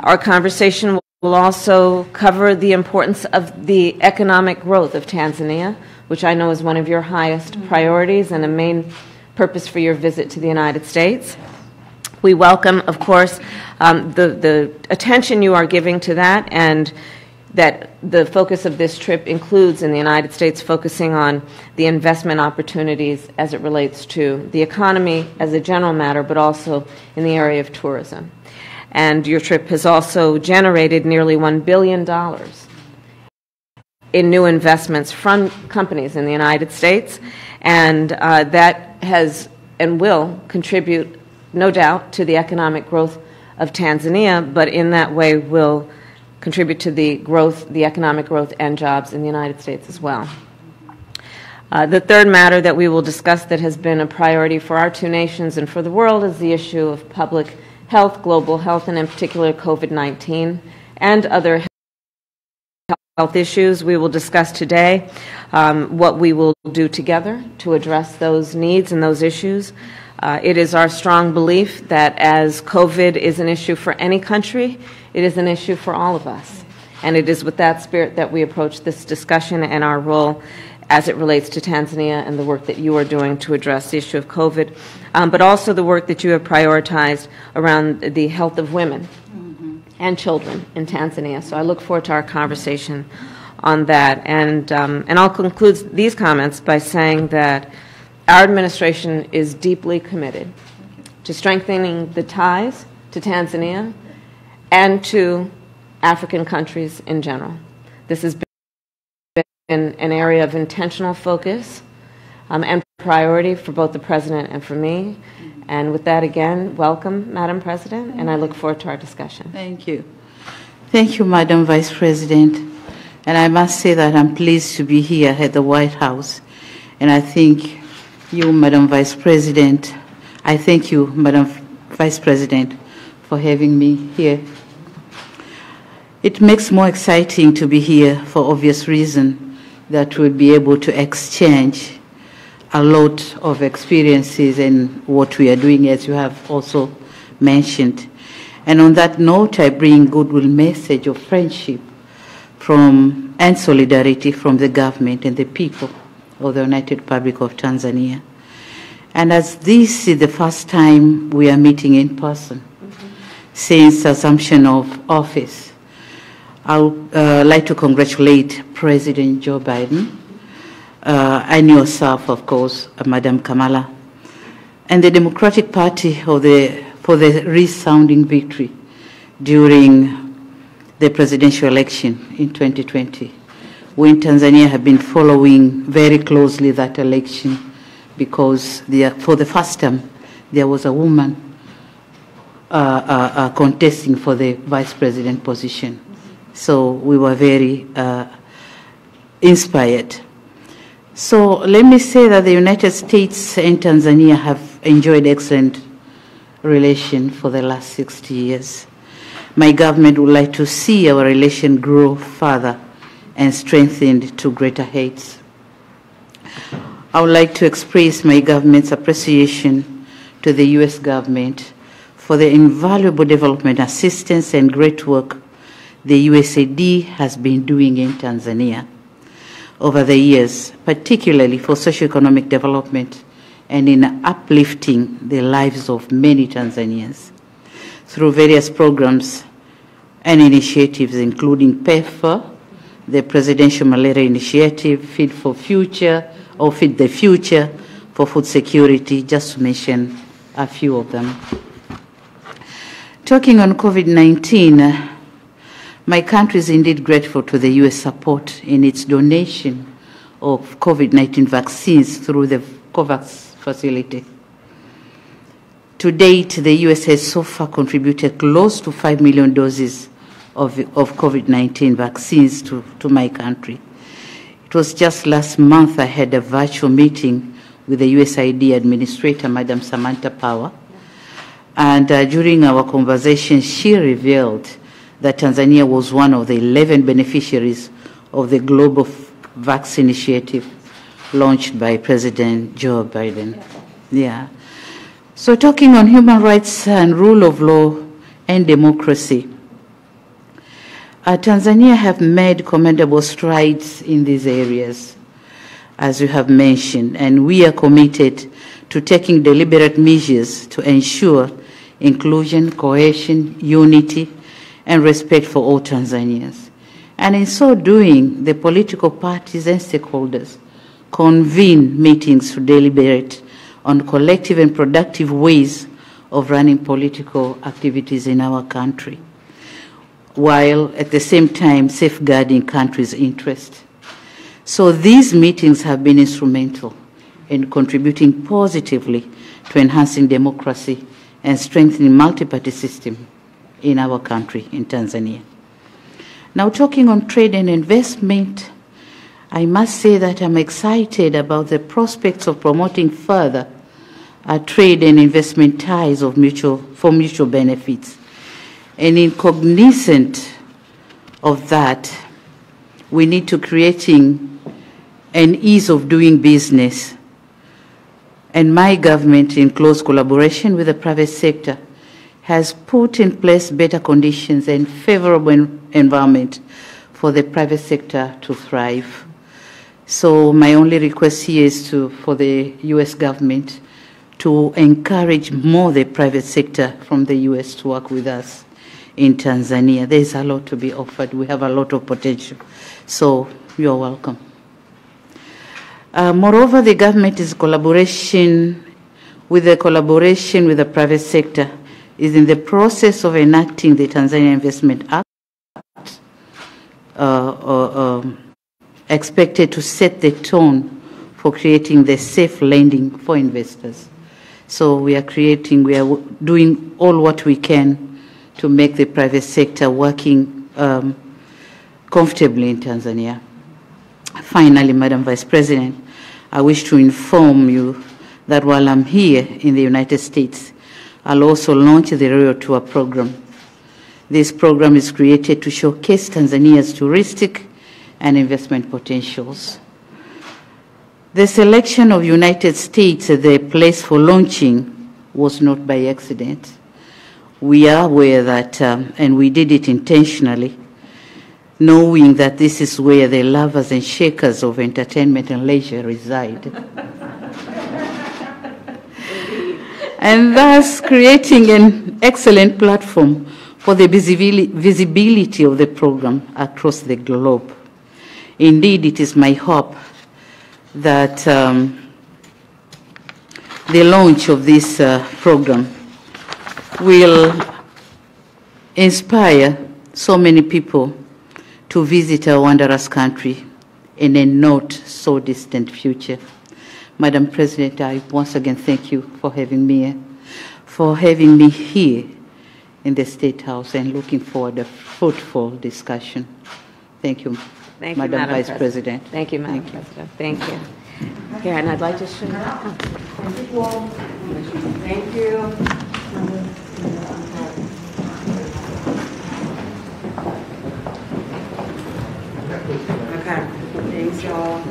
Our conversation will also cover the importance of the economic growth of Tanzania, which I know is one of your highest priorities and a main purpose for your visit to the United States. We welcome, of course, the attention you are giving to that, and that the focus of this trip includes in the United States focusing on the investment opportunities as it relates to the economy as a general matter, but also in the area of tourism. And your trip has also generated nearly $1 billion in new investments from companies in the United States, and that has and will contribute, no doubt, to the economic growth of Tanzania, but in that way will contribute to the growth, the economic growth and jobs in the United States as well. The third matter that we will discuss that has been a priority for our two nations and for the world is the issue of public health, global health, and in particular COVID-19 and other health issues. We will discuss today what we will do together to address those needs and those issues. It is our strong belief that as COVID is an issue for any country, it is an issue for all of us. And it is with that spirit that we approach this discussion and our role as it relates to Tanzania and the work that you are doing to address the issue of COVID, but also the work that you have prioritized around the health of women and children in Tanzania. So I look forward to our conversation on that. And I'll conclude these comments by saying that our administration is deeply committed to strengthening the ties to Tanzania and to African countries in general. This has been an area of intentional focus and priority for both the President and for me. And with that, again, welcome, Madam President, and I look forward to our discussion. Thank you. Thank you, Madam Vice President. And I must say that I'm pleased to be here at the White House. And I think you, Madam Vice President, I thank you, Madam Vice President, for having me here. It makes more exciting to be here for obvious reason that we'll be able to exchange a lot of experiences in what we are doing, as you have also mentioned. And on that note, I bring goodwill message of friendship and solidarity from the government and the people of the United Republic of Tanzania. And as this is the first time we are meeting in person since assumption of office, I would like to congratulate President Joe Biden and yourself, of course, Madam Kamala, and the Democratic Party for the resounding victory during the presidential election in 2020. We in Tanzania have been following very closely that election because for the first time there was a woman contesting for the vice president position. So we were very inspired. So let me say that the United States and Tanzania have enjoyed excellent relations for the last 60 years. My government would like to see our relation grow further and strengthened to greater heights. I would like to express my government's appreciation to the U.S. government for the invaluable development assistance and great work the USAID has been doing in Tanzania over the years, particularly for socioeconomic development and in uplifting the lives of many Tanzanians through various programs and initiatives, including PEPFAR, the Presidential Malaria Initiative, Feed the Future for food security, just to mention a few of them. Talking on COVID-19, my country is indeed grateful to the U.S. support in its donation of COVID-19 vaccines through the COVAX facility. To date, the U.S. has so far contributed close to 5 million doses of COVID-19 vaccines to my country. It was just last month I had a virtual meeting with the USAID Administrator, Madam Samantha Power, and during our conversation, she revealed that Tanzania was one of the 11 beneficiaries of the Global Vaccine Initiative launched by President Joe Biden. Yeah. So talking on human rights and rule of law and democracy, Tanzania have made commendable strides in these areas, as you have mentioned, and we are committed to taking deliberate measures to ensure inclusion, cohesion, unity, and respect for all Tanzanians. And in so doing, the political parties and stakeholders convene meetings to deliberate on collective and productive ways of running political activities in our country, while at the same time safeguarding country's interest. So these meetings have been instrumental in contributing positively to enhancing democracy and strengthening multi-party system in our country, in Tanzania. Now, talking on trade and investment, I must say that I'm excited about the prospects of promoting further trade and investment ties for mutual benefits. And in cognizant of that, we need to creating an ease of doing business. And my government, in close collaboration with the private sector, has put in place better conditions and favorable environment for the private sector to thrive. So my only request here is for the U.S. government to encourage more the private sector from the U.S. to work with us in Tanzania. There's a lot to be offered. We have a lot of potential. So you're welcome. Moreover, the government is collaboration with the private sector is in the process of enacting the Tanzania Investment Act, expected to set the tone for creating the safe lending for investors. So we are doing all what we can to make the private sector working comfortably in Tanzania. Finally, Madam Vice President, I wish to inform you that while I'm here in the United States, I'll also launch the Royal Tour program. This program is created to showcase Tanzania's touristic and investment potentials. The selection of United States as the place for launching was not by accident. We are aware that, and we did it intentionally, knowing that this is where the lovers and shakers of entertainment and leisure reside. And thus creating an excellent platform for the visibility of the program across the globe. Indeed, it is my hope that the launch of this program will inspire so many people to visit our wondrous country in a not so distant future. Madam President, I once again thank you for having me here in the State House and looking forward to a fruitful discussion. Thank you, Madam Vice President. Thank you, Madam President. Thank you. Here, and I'd like to show you. Thank you. Okay. Thanks, y'all.